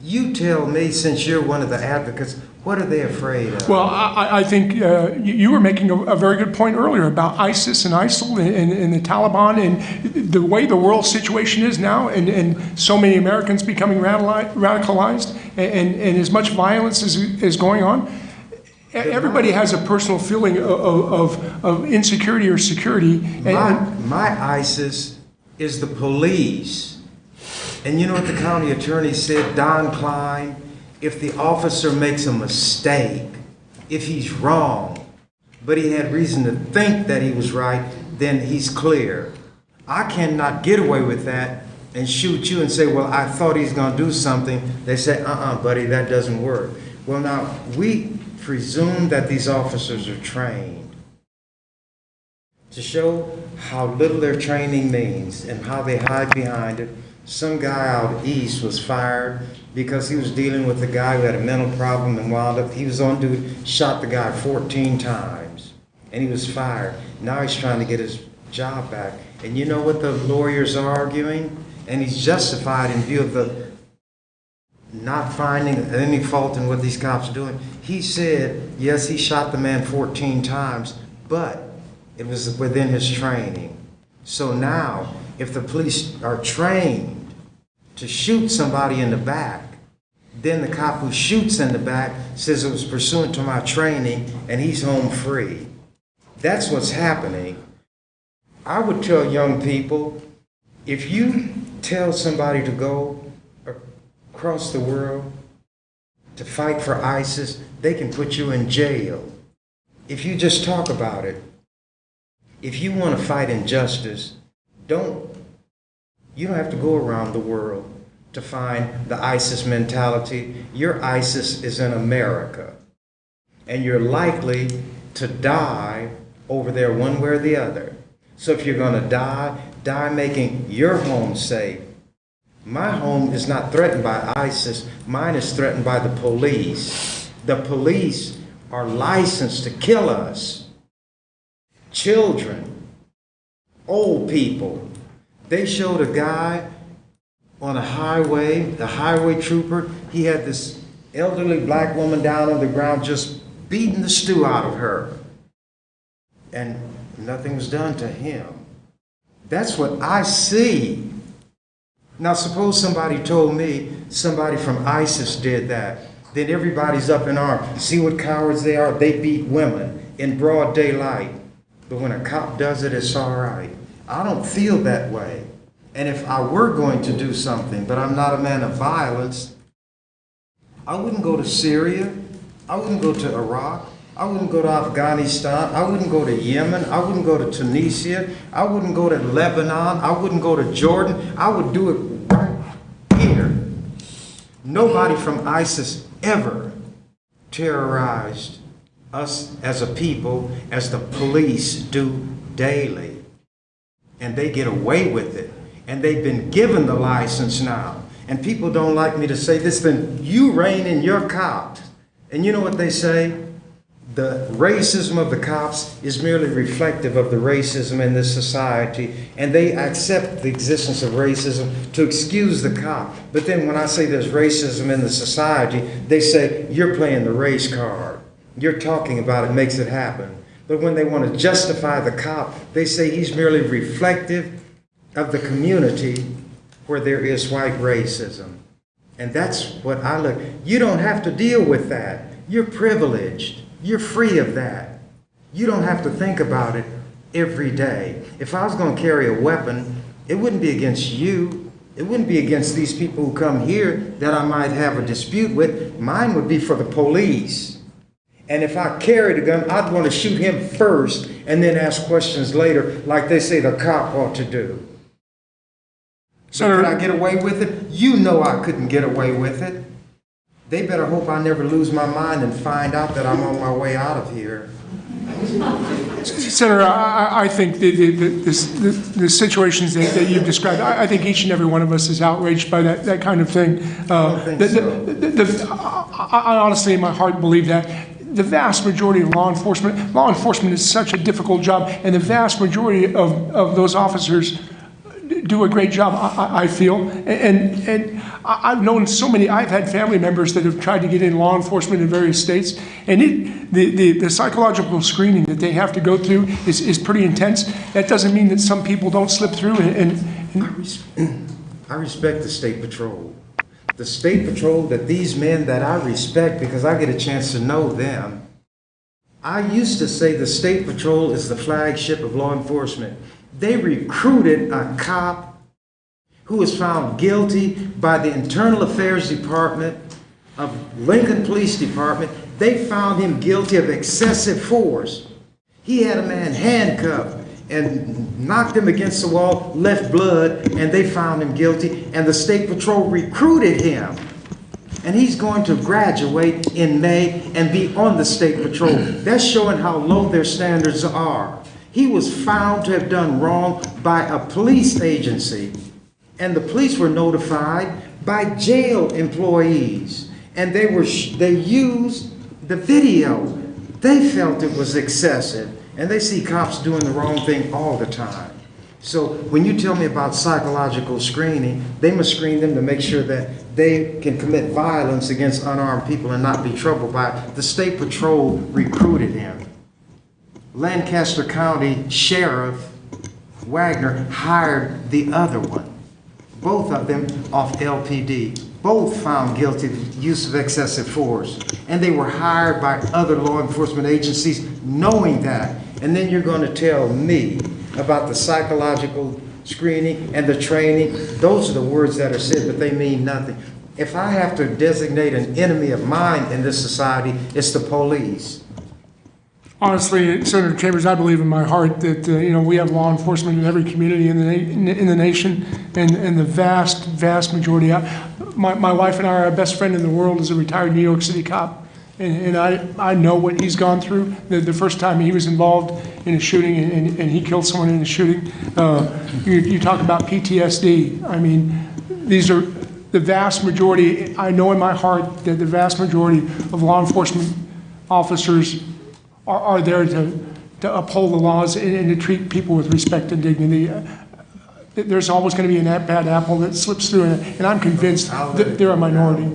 You tell me, since you're one of the advocates, what are they afraid of? Well, I think you were making a very good point earlier about ISIS and ISIL and the Taliban and the way the world situation is now, and so many Americans becoming radicalized, and as much violence is going on. Everybody has a personal feeling of insecurity or security. My ISIS is the police. And you know what the county attorney said, Don Klein? If the officer makes a mistake, if he's wrong, but he had reason to think that he was right, then he's clear. I cannot get away with that and shoot you and say, well, I thought he's going to do something. They say, buddy, that doesn't work. Well, now, we presume that these officers are trained to show how little their training means and how they hide behind it. Some guy out east was fired because he was dealing with a guy who had a mental problem and wound up, he was on duty, shot the guy 14 times, and he was fired. Now he's trying to get his job back. And you know what the lawyers are arguing? And he's justified in view of the not finding any fault in what these cops are doing. He said, yes, he shot the man 14 times, but it was within his training. So now, if the police are trained to shoot somebody in the back, then the cop who shoots in the back says it was pursuant to my training and he's home free. That's what's happening. I would tell young people, if you tell somebody to go across the world to fight for ISIS, they can put you in jail. If you just talk about it, if you want to fight injustice, you don't have to go around the world to find the ISIS mentality. Your ISIS is in America. And you're likely to die over there one way or the other. So if you're going to die making your home safe. My home is not threatened by ISIS. Mine is threatened by the police. The police are licensed to kill us. Children, old people. They showed a guy on a highway, the highway trooper, he had this elderly black woman down on the ground just beating the stew out of her. And nothing was done to him. That's what I see. Now suppose somebody told me somebody from ISIS did that. Then everybody's up in arms. See what cowards they are? They beat women in broad daylight. But when a cop does it, it's all right. I don't feel that way. And if I were going to do something, but I'm not a man of violence, I wouldn't go to Syria. I wouldn't go to Iraq. I wouldn't go to Afghanistan. I wouldn't go to Yemen. I wouldn't go to Tunisia. I wouldn't go to Lebanon. I wouldn't go to Jordan. I would do it right here. Nobody from ISIS ever terrorized us as a people as the police do daily. And they get away with it. And they've been given the license now. And people don't like me to say this, then you rein in your cops. And you know what they say? The racism of the cops is merely reflective of the racism in this society. And they accept the existence of racism to excuse the cop. But then when I say there's racism in the society, they say, you're playing the race card. You're talking about it makes it happen. But when they want to justify the cop, they say he's merely reflective of the community where there is white racism. And that's what I look. You don't have to deal with that. You're privileged. You're free of that. You don't have to think about it every day. If I was going to carry a weapon, it wouldn't be against you. It wouldn't be against these people who come here that I might have a dispute with. Mine would be for the police. And if I carried a gun, I'd want to shoot him first and then ask questions later, like they say the cop ought to do. So could I get away with it? You know I couldn't get away with it. They better hope I never lose my mind and find out that I'm on my way out of here. Senator, I think the situations that you've described, I think each and every one of us is outraged by that kind of thing. I don't think so. I honestly, in my heart, believe that. The vast majority of law enforcement is such a difficult job, and the vast majority of those officers do a great job, I feel. And I've known so many, I've had family members that have tried to get in law enforcement in various states, and the psychological screening that they have to go through is pretty intense. That doesn't mean that some people don't slip through. I respect the State Patrol. The State Patrol, that these men that I respect because I get a chance to know them. I used to say the State Patrol is the flagship of law enforcement. They recruited a cop who was found guilty by the Internal Affairs Department of Lincoln Police Department. They found him guilty of excessive force. He had a man handcuffed and knocked him against the wall, left blood, and they found him guilty, and the State Patrol recruited him. And he's going to graduate in May and be on the State Patrol. That's showing how low their standards are. He was found to have done wrong by a police agency, and the police were notified by jail employees, and they used the video. They felt it was excessive, and they see cops doing the wrong thing all the time. So when you tell me about psychological screening, they must screen them to make sure that they can commit violence against unarmed people and not be troubled by it. The State Patrol recruited him. Lancaster County Sheriff Wagner hired the other one. Both of them off LPD. Both found guilty of use of excessive force. And they were hired by other law enforcement agencies knowing that. And then you're going to tell me about the psychological screening and the training. Those are the words that are said, but they mean nothing. If I have to designate an enemy of mine in this society, it's the police. Honestly, Senator Chambers, I believe in my heart that we have law enforcement in every community in the nation, and the vast majority. My wife and I, our best friend in the world is a retired New York City cop, and I know what he's gone through. The first time he was involved in a shooting and he killed someone in a shooting. You talk about PTSD. I mean, these are the vast majority. I know in my heart that the vast majority of law enforcement officers are there to uphold the laws and to treat people with respect and dignity. There's always going to be a bad apple that slips through, and I'm convinced that they're a minority.